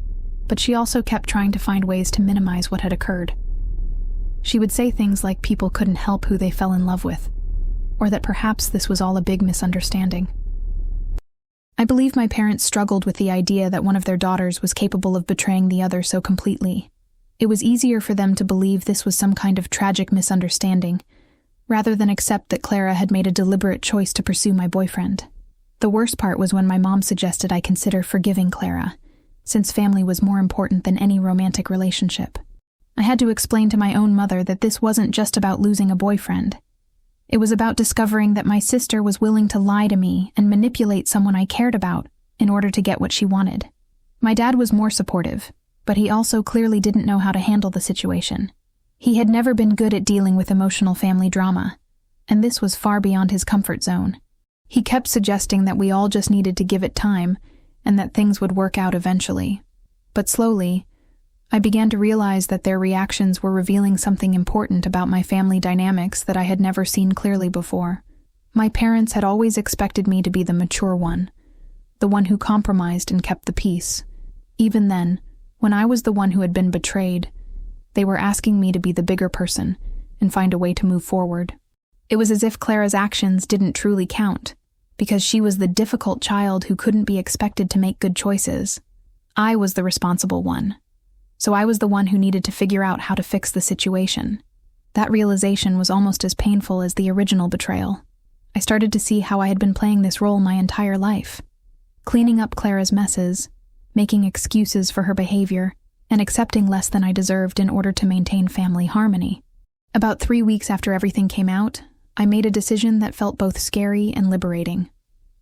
but she also kept trying to find ways to minimize what had occurred. She would say things like people couldn't help who they fell in love with, or that perhaps this was all a big misunderstanding. I believe my parents struggled with the idea that one of their daughters was capable of betraying the other so completely. It was easier for them to believe this was some kind of tragic misunderstanding, rather than accept that Clara had made a deliberate choice to pursue my boyfriend. The worst part was when my mom suggested I consider forgiving Clara, since family was more important than any romantic relationship. I had to explain to my own mother that this wasn't just about losing a boyfriend. It was about discovering that my sister was willing to lie to me and manipulate someone I cared about in order to get what she wanted. My dad was more supportive, but he also clearly didn't know how to handle the situation. He had never been good at dealing with emotional family drama, and this was far beyond his comfort zone. He kept suggesting that we all just needed to give it time and that things would work out eventually. But slowly, I began to realize that their reactions were revealing something important about my family dynamics that I had never seen clearly before. My parents had always expected me to be the mature one, the one who compromised and kept the peace. Even then, when I was the one who had been betrayed, they were asking me to be the bigger person and find a way to move forward. It was as if Clara's actions didn't truly count, because she was the difficult child who couldn't be expected to make good choices. I was the responsible one. So I was the one who needed to figure out how to fix the situation. That realization was almost as painful as the original betrayal. I started to see how I had been playing this role my entire life, cleaning up Clara's messes, making excuses for her behavior, and accepting less than I deserved in order to maintain family harmony. About 3 weeks after everything came out, I made a decision that felt both scary and liberating.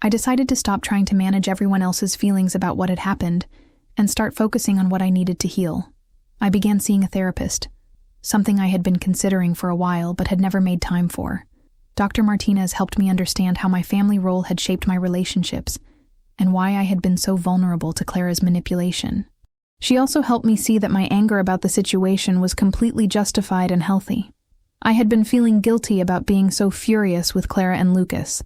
I decided to stop trying to manage everyone else's feelings about what had happened and start focusing on what I needed to heal. I began seeing a therapist, something I had been considering for a while but had never made time for. Dr. Martinez helped me understand how my family role had shaped my relationships and why I had been so vulnerable to Clara's manipulation. She also helped me see that my anger about the situation was completely justified and healthy. I had been feeling guilty about being so furious with Clara and Lucas,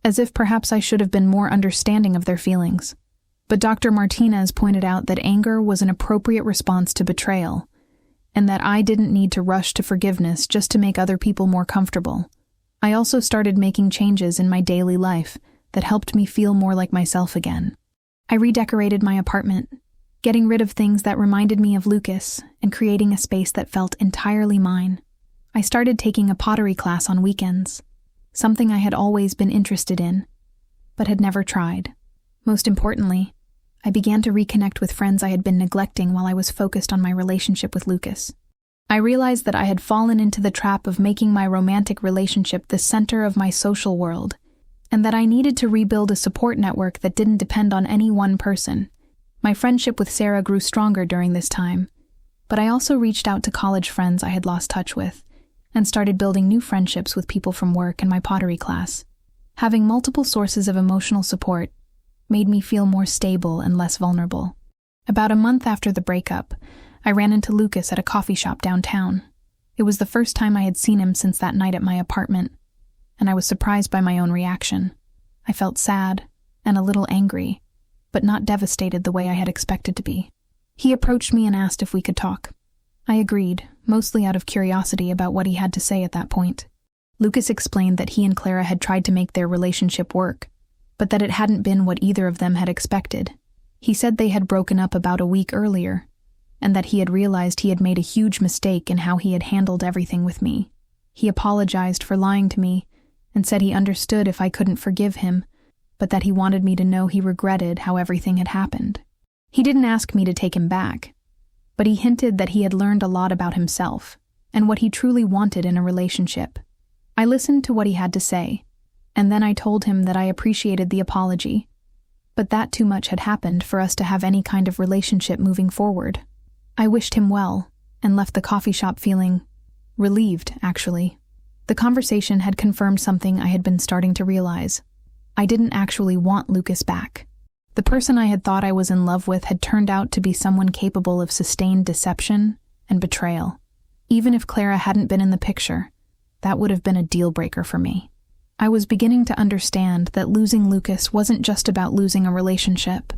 as if perhaps I should have been more understanding of their feelings. But Dr. Martinez pointed out that anger was an appropriate response to betrayal, and that I didn't need to rush to forgiveness just to make other people more comfortable. I also started making changes in my daily life that helped me feel more like myself again. I redecorated my apartment, getting rid of things that reminded me of Lucas and creating a space that felt entirely mine. I started taking a pottery class on weekends, something I had always been interested in, but had never tried. Most importantly, I began to reconnect with friends I had been neglecting while I was focused on my relationship with Lucas. I realized that I had fallen into the trap of making my romantic relationship the center of my social world, and that I needed to rebuild a support network that didn't depend on any one person. My friendship with Sarah grew stronger during this time, But I also reached out to college friends I had lost touch with, and started building new friendships with people from work and my pottery class. Having multiple sources of emotional support made me feel more stable and less vulnerable. About a month after the breakup, I ran into Lucas at a coffee shop downtown. It was the first time I had seen him since that night at my apartment, and I was surprised by my own reaction. I felt sad and a little angry, but not devastated the way I had expected to be. He approached me and asked if we could talk. I agreed, mostly out of curiosity about what he had to say at that point. Lucas explained that he and Clara had tried to make their relationship work, but that it hadn't been what either of them had expected. He said they had broken up about a week earlier, and that he had realized he had made a huge mistake in how he had handled everything with me. He apologized for lying to me and said he understood if I couldn't forgive him, but that he wanted me to know he regretted how everything had happened. He didn't ask me to take him back, but he hinted that he had learned a lot about himself and what he truly wanted in a relationship. I listened to what he had to say, and then I told him that I appreciated the apology, but that too much had happened for us to have any kind of relationship moving forward. I wished him well, and left the coffee shop feeling relieved, actually. The conversation had confirmed something I had been starting to realize. I didn't actually want Lucas back. The person I had thought I was in love with had turned out to be someone capable of sustained deception and betrayal. Even if Clara hadn't been in the picture, that would have been a deal breaker for me. I was beginning to understand that losing Lucas wasn't just about losing a relationship.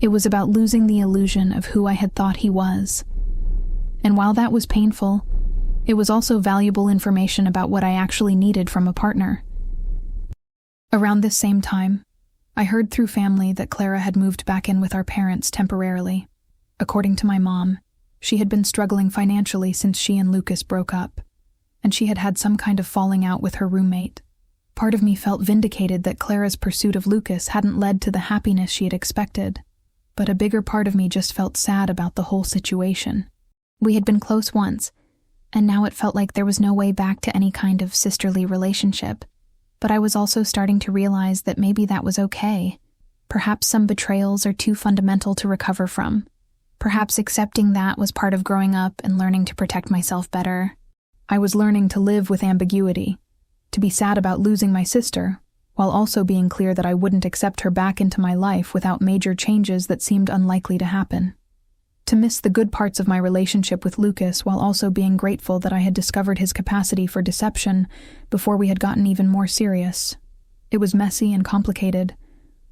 It was about losing the illusion of who I had thought he was. And while that was painful, it was also valuable information about what I actually needed from a partner. Around this same time, I heard through family that Clara had moved back in with our parents temporarily. According to my mom, she had been struggling financially since she and Lucas broke up, and she had had some kind of falling out with her roommate. Part of me felt vindicated that Clara's pursuit of Lucas hadn't led to the happiness she had expected, but a bigger part of me just felt sad about the whole situation. We had been close once, and now it felt like there was no way back to any kind of sisterly relationship. But I was also starting to realize that maybe that was okay. Perhaps some betrayals are too fundamental to recover from. Perhaps accepting that was part of growing up and learning to protect myself better. I was learning to live with ambiguity, to be sad about losing my sister, while also being clear that I wouldn't accept her back into my life without major changes that seemed unlikely to happen. To miss the good parts of my relationship with Lucas while also being grateful that I had discovered his capacity for deception before we had gotten even more serious. It was messy and complicated,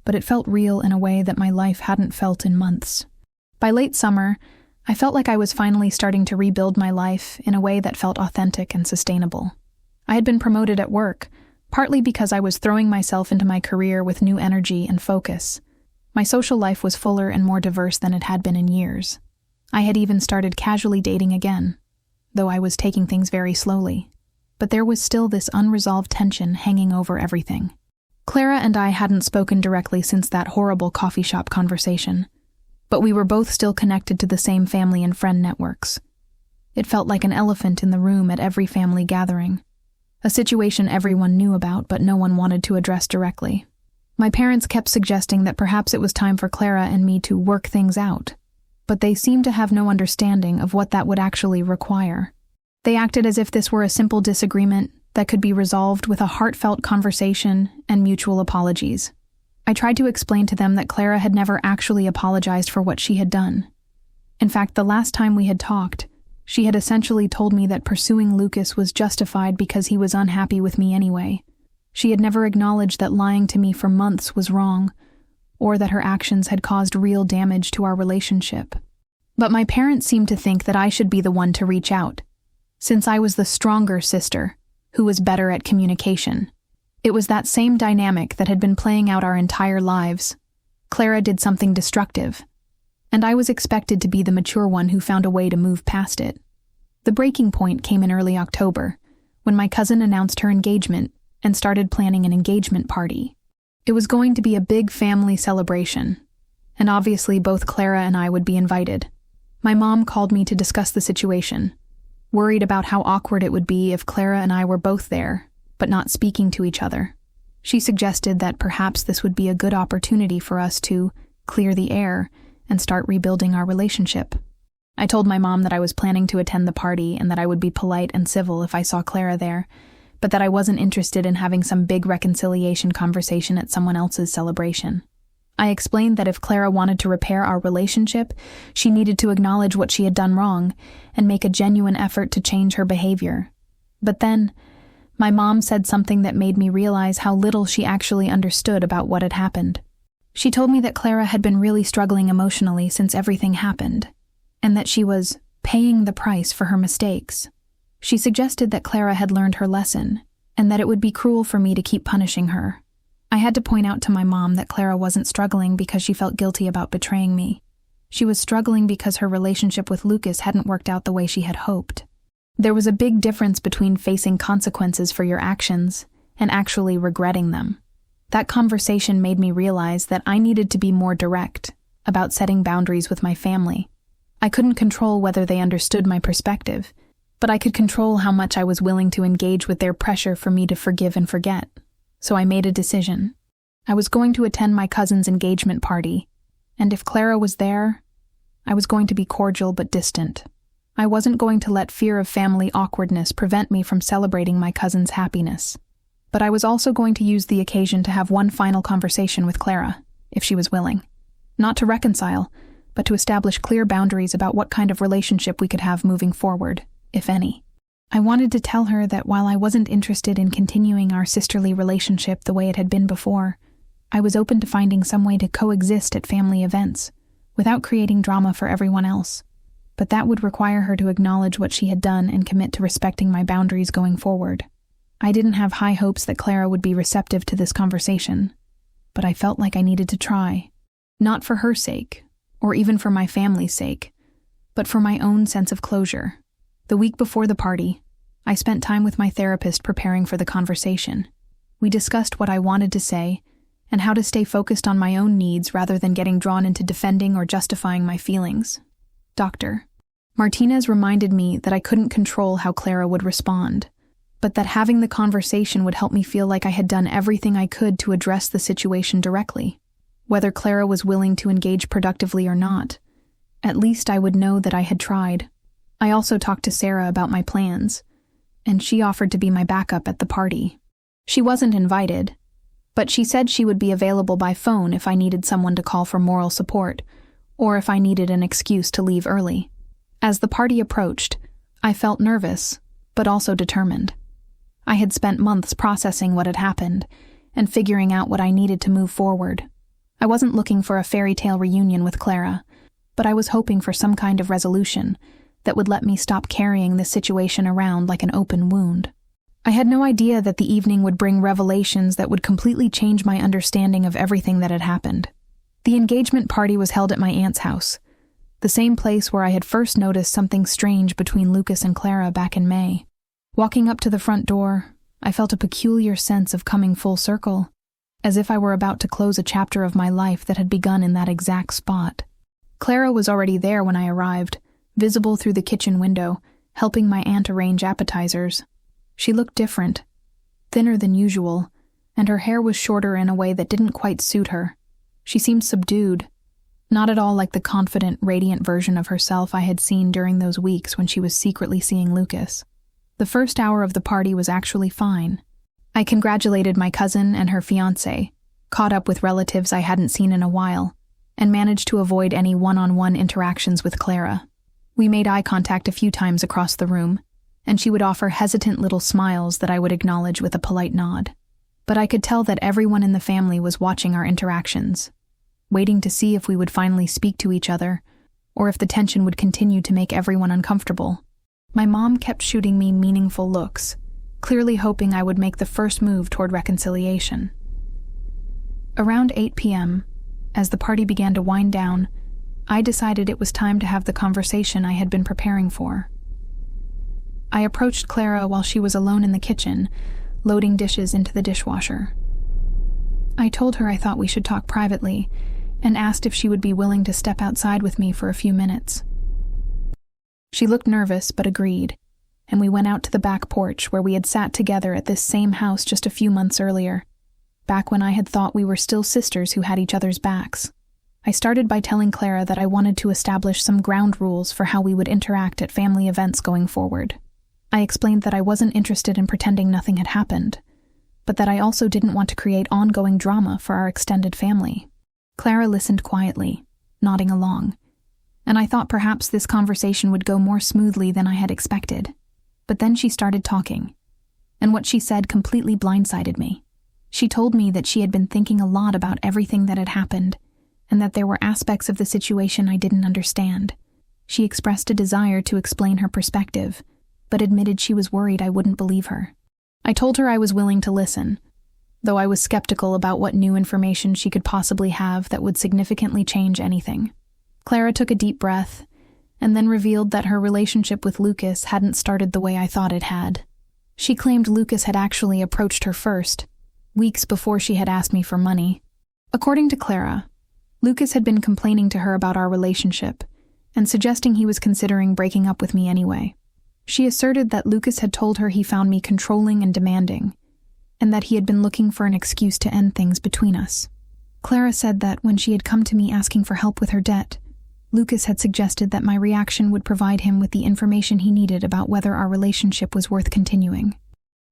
but it felt real in a way that my life hadn't felt in months. By late summer, I felt like I was finally starting to rebuild my life in a way that felt authentic and sustainable. I had been promoted at work, partly because I was throwing myself into my career with new energy and focus. My social life was fuller and more diverse than it had been in years. I had even started casually dating again, though I was taking things very slowly. But there was still this unresolved tension hanging over everything. Clara and I hadn't spoken directly since that horrible coffee shop conversation, but we were both still connected to the same family and friend networks. It felt like an elephant in the room at every family gathering, a situation everyone knew about but no one wanted to address directly. My parents kept suggesting that perhaps it was time for Clara and me to work things out, but they seemed to have no understanding of what that would actually require. They acted as if this were a simple disagreement that could be resolved with a heartfelt conversation and mutual apologies. I tried to explain to them that Clara had never actually apologized for what she had done. In fact, the last time we had talked, she had essentially told me that pursuing Lucas was justified because he was unhappy with me anyway. She had never acknowledged that lying to me for months was wrong, or that her actions had caused real damage to our relationship. But my parents seemed to think that I should be the one to reach out, since I was the stronger sister, who was better at communication. It was that same dynamic that had been playing out our entire lives. Clara did something destructive, and I was expected to be the mature one who found a way to move past it. The breaking point came in early October, when my cousin announced her engagement and started planning an engagement party. It was going to be a big family celebration, and obviously both Clara and I would be invited. My mom called me to discuss the situation, worried about how awkward it would be if Clara and I were both there, but not speaking to each other. She suggested that perhaps this would be a good opportunity for us to clear the air and start rebuilding our relationship. I told my mom that I was planning to attend the party and that I would be polite and civil if I saw Clara there, but that I wasn't interested in having some big reconciliation conversation at someone else's celebration. I explained that if Clara wanted to repair our relationship, she needed to acknowledge what she had done wrong and make a genuine effort to change her behavior. But then, my mom said something that made me realize how little she actually understood about what had happened. She told me that Clara had been really struggling emotionally since everything happened, and that she was paying the price for her mistakes. She suggested that Clara had learned her lesson, and that it would be cruel for me to keep punishing her. I had to point out to my mom that Clara wasn't struggling because she felt guilty about betraying me. She was struggling because her relationship with Lucas hadn't worked out the way she had hoped. There was a big difference between facing consequences for your actions and actually regretting them. That conversation made me realize that I needed to be more direct about setting boundaries with my family. I couldn't control whether they understood my perspective, but I could control how much I was willing to engage with their pressure for me to forgive and forget. So I made a decision. I was going to attend my cousin's engagement party, and if Clara was there, I was going to be cordial but distant. I wasn't going to let fear of family awkwardness prevent me from celebrating my cousin's happiness. But I was also going to use the occasion to have one final conversation with Clara, if she was willing. Not to reconcile, but to establish clear boundaries about what kind of relationship we could have moving forward, if any. I wanted to tell her that while I wasn't interested in continuing our sisterly relationship the way it had been before, I was open to finding some way to coexist at family events, without creating drama for everyone else. But that would require her to acknowledge what she had done and commit to respecting my boundaries going forward. I didn't have high hopes that Clara would be receptive to this conversation, but I felt like I needed to try. Not for her sake, or even for my family's sake, but for my own sense of closure. The week before the party, I spent time with my therapist preparing for the conversation. We discussed what I wanted to say and how to stay focused on my own needs rather than getting drawn into defending or justifying my feelings. Dr. Martinez reminded me that I couldn't control how Clara would respond, but that having the conversation would help me feel like I had done everything I could to address the situation directly. Whether Clara was willing to engage productively or not, at least I would know that I had tried. I also talked to Sarah about my plans, and she offered to be my backup at the party. She wasn't invited, but she said she would be available by phone if I needed someone to call for moral support, or if I needed an excuse to leave early. As the party approached, I felt nervous, but also determined. I had spent months processing what had happened and figuring out what I needed to move forward. I wasn't looking for a fairy tale reunion with Clara, but I was hoping for some kind of resolution that would let me stop carrying this situation around like an open wound. I had no idea that the evening would bring revelations that would completely change my understanding of everything that had happened. The engagement party was held at my aunt's house, the same place where I had first noticed something strange between Lucas and Clara back in May. Walking up to the front door, I felt a peculiar sense of coming full circle, as if I were about to close a chapter of my life that had begun in that exact spot. Clara was already there when I arrived, visible through the kitchen window, helping my aunt arrange appetizers. She looked different, thinner than usual, and her hair was shorter in a way that didn't quite suit her. She seemed subdued, not at all like the confident, radiant version of herself I had seen during those weeks when she was secretly seeing Lucas. The first hour of the party was actually fine. I congratulated my cousin and her fiancé, caught up with relatives I hadn't seen in a while, and managed to avoid any one-on-one interactions with Clara. We made eye contact a few times across the room, and she would offer hesitant little smiles that I would acknowledge with a polite nod. But I could tell that everyone in the family was watching our interactions, waiting to see if we would finally speak to each other, or if the tension would continue to make everyone uncomfortable. My mom kept shooting me meaningful looks, clearly hoping I would make the first move toward reconciliation. Around 8 p.m., as the party began to wind down, I decided it was time to have the conversation I had been preparing for. I approached Clara while she was alone in the kitchen, loading dishes into the dishwasher. I told her I thought we should talk privately, and asked if she would be willing to step outside with me for a few minutes. She looked nervous but agreed, and we went out to the back porch where we had sat together at this same house just a few months earlier, back when I had thought we were still sisters who had each other's backs. I started by telling Clara that I wanted to establish some ground rules for how we would interact at family events going forward. I explained that I wasn't interested in pretending nothing had happened, but that I also didn't want to create ongoing drama for our extended family. Clara listened quietly, nodding along, and I thought perhaps this conversation would go more smoothly than I had expected. But then she started talking, and what she said completely blindsided me. She told me that she had been thinking a lot about everything that had happened, and that there were aspects of the situation I didn't understand. She expressed a desire to explain her perspective, but admitted she was worried I wouldn't believe her. I told her I was willing to listen, though I was skeptical about what new information she could possibly have that would significantly change anything. Clara took a deep breath, and then revealed that her relationship with Lucas hadn't started the way I thought it had. She claimed Lucas had actually approached her first, weeks before she had asked me for money. According to Clara, Lucas had been complaining to her about our relationship and suggesting he was considering breaking up with me anyway. She asserted that Lucas had told her he found me controlling and demanding, and that he had been looking for an excuse to end things between us. Clara said that when she had come to me asking for help with her debt, Lucas had suggested that my reaction would provide him with the information he needed about whether our relationship was worth continuing.